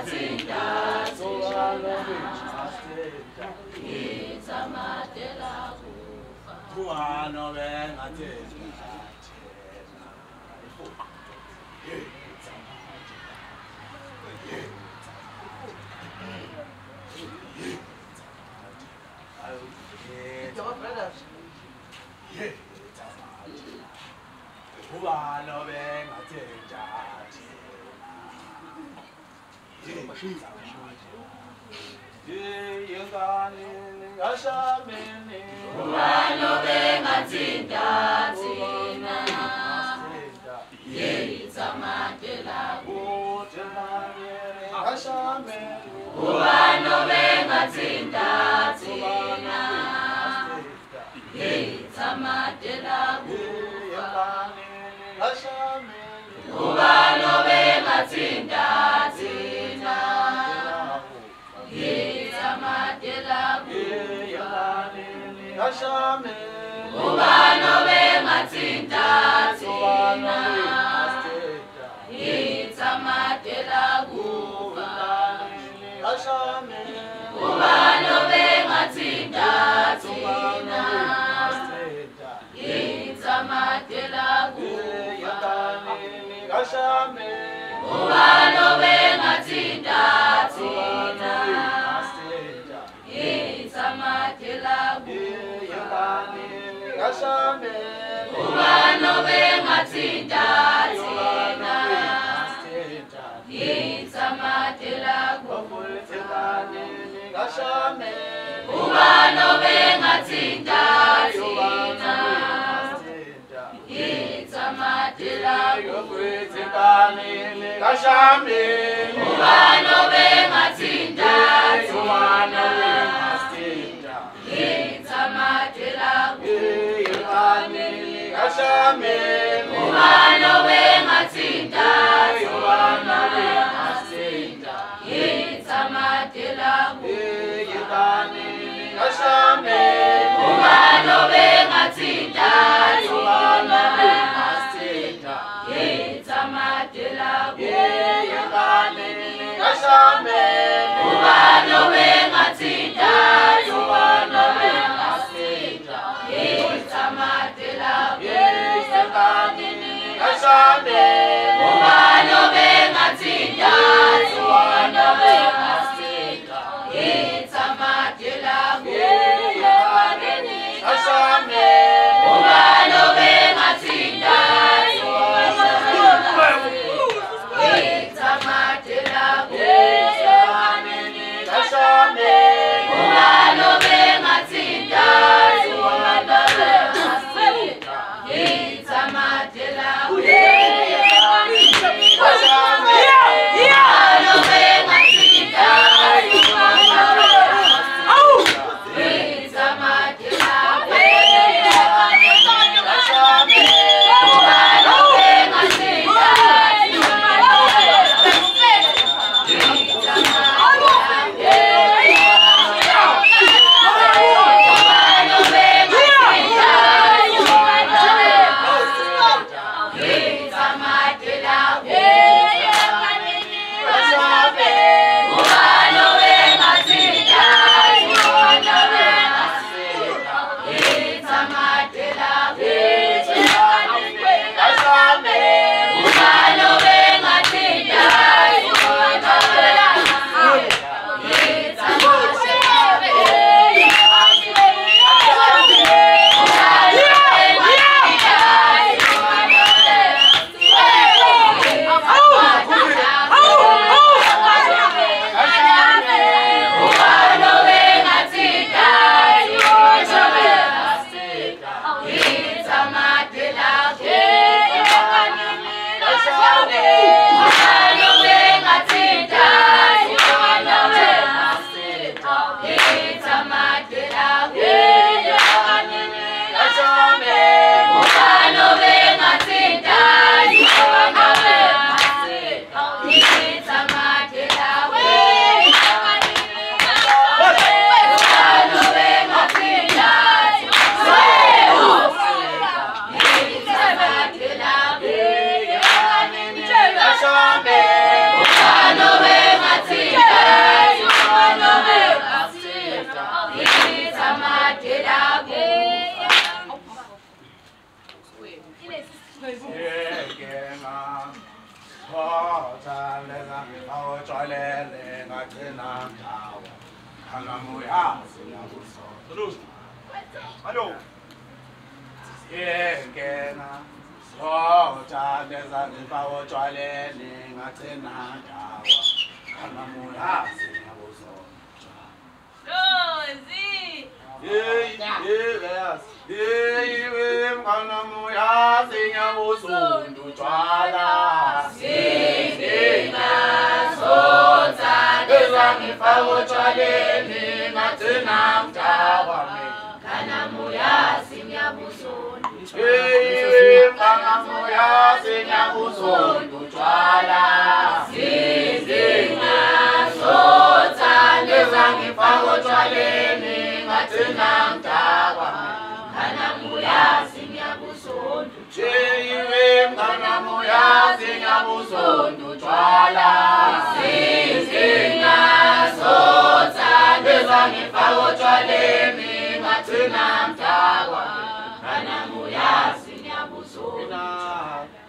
bengatsinda itsamatela kufa Kuwano bengatsinda Kuwano bengatsinda Kuwano bengatsinda tsina itsamatela Kuwano bengatsinda tsina itsamatela Kuwano bengatsinda tsina itsamatela Kuwano bengatsinda tsina itsamatela kufa Kuwano bengatsinda tsina itsamatela kufa Kuwano bengatsinda tsina itsamatela kufa Kuwano bengatsinda tsina itsamatela kufa Kuwano bengatsinda tsina itsamatela kufa Kuwano bengatsinda tsina itsamatela kufa Kuwano bengatsinda tsina itsamatela kufa Kuwano bengatsinda tsina itsamatela kufa Kuwano bengatsinda tsina itsamatela kufa Kuwano bengatsinda tsina itsamatela kufa Kuwano bengatsinda itsamatela kufa Kuwano bengatsinda itsamatela kufa Sotaleza ngifawo jwalele ngagcina ngawo. Kanamuyazi nyabuso. Hallo. Ngena. Sotaleza ngifawo jwalele ngagcina ngawo. Kanamuyazi nyabuso. Rozi. Kanamuyazi nyabuso ndutshwala. Ngifawo jwaleni ngagcina ngawo. Kanamuyazi nyabusondo. Kanamuyazi nyabuso ndutshwala. Ngifawo jwaleni ngagcina ngawo. Kanamuyazi nyabusondo. Kanamuyazi nyabuso ndutshwala. Ngifawo jwaleni ngagcina ngawo. Kanamuyazi nyabusondo.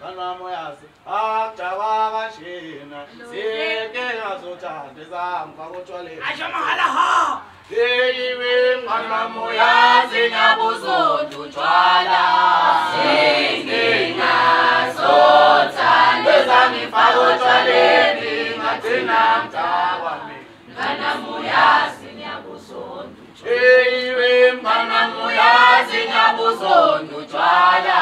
Kanamuyazi akujabakashina sike ngazothanda ngifaka utshwaleni. Kanamuyazi nyabuso ndutshwala. Ngifaka utshwaleni ngagcina ngawo. Kanamuyazi nyabusondo. Kanamuyazi nyabuso ndutshwala.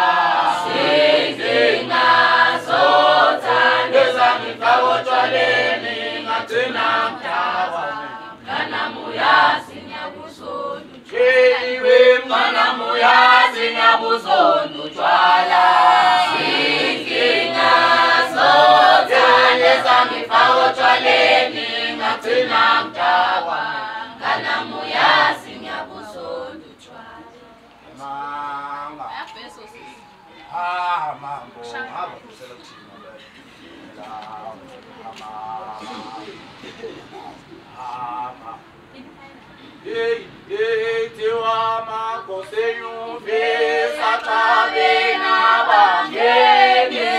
Ngifaka utshwaleni ngagcina ngawo. Kanamuyazi nyabusondo. Kanamuyazi nyabuso ndutshwala. Ngifaka utshwaleni ngagcina ngawo. Kanamuyazi nyabusondo. Manga. Mambo. Haba kusela kuthina le. Tiwa makose yuve satabena bangene.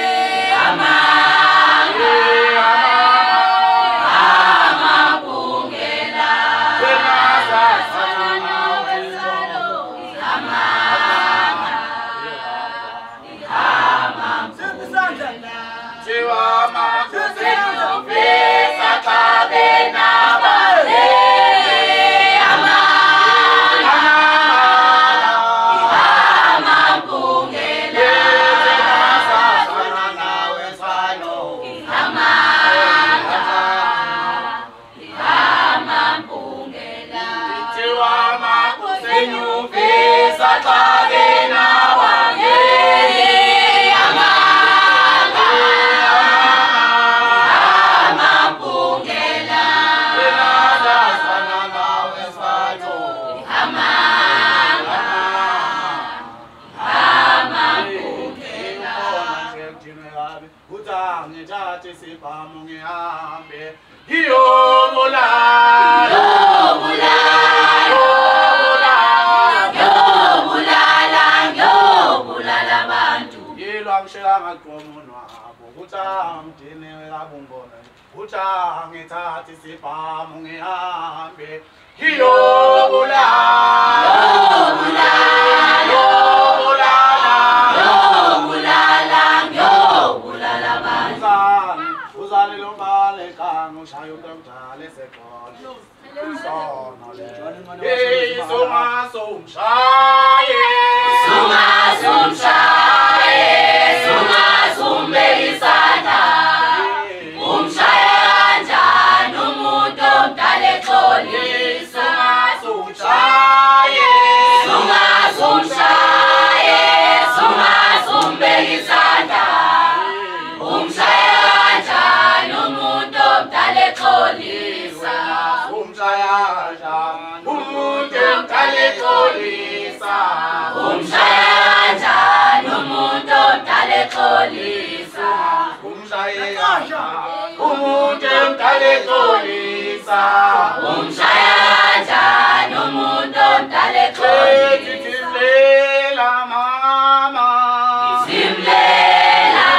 Simlela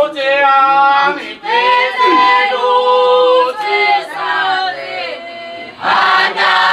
uthi angiphethe lutho esandleni, Bandaba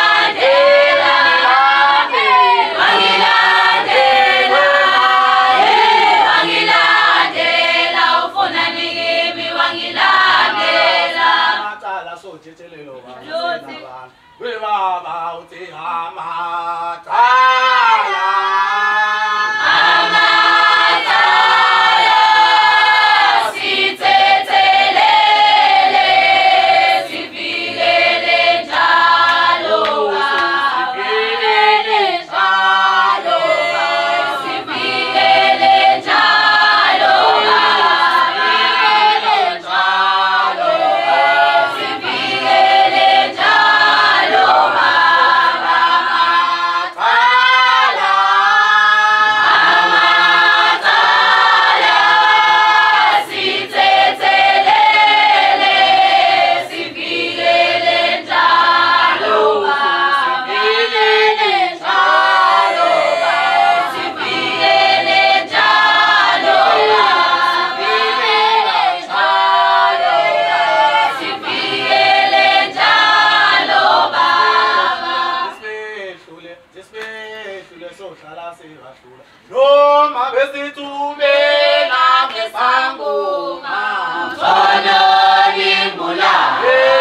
Wangilandela Sesiphethule sohlala sibahlula. Noma besithumela ngesangoma. Solo limbulala.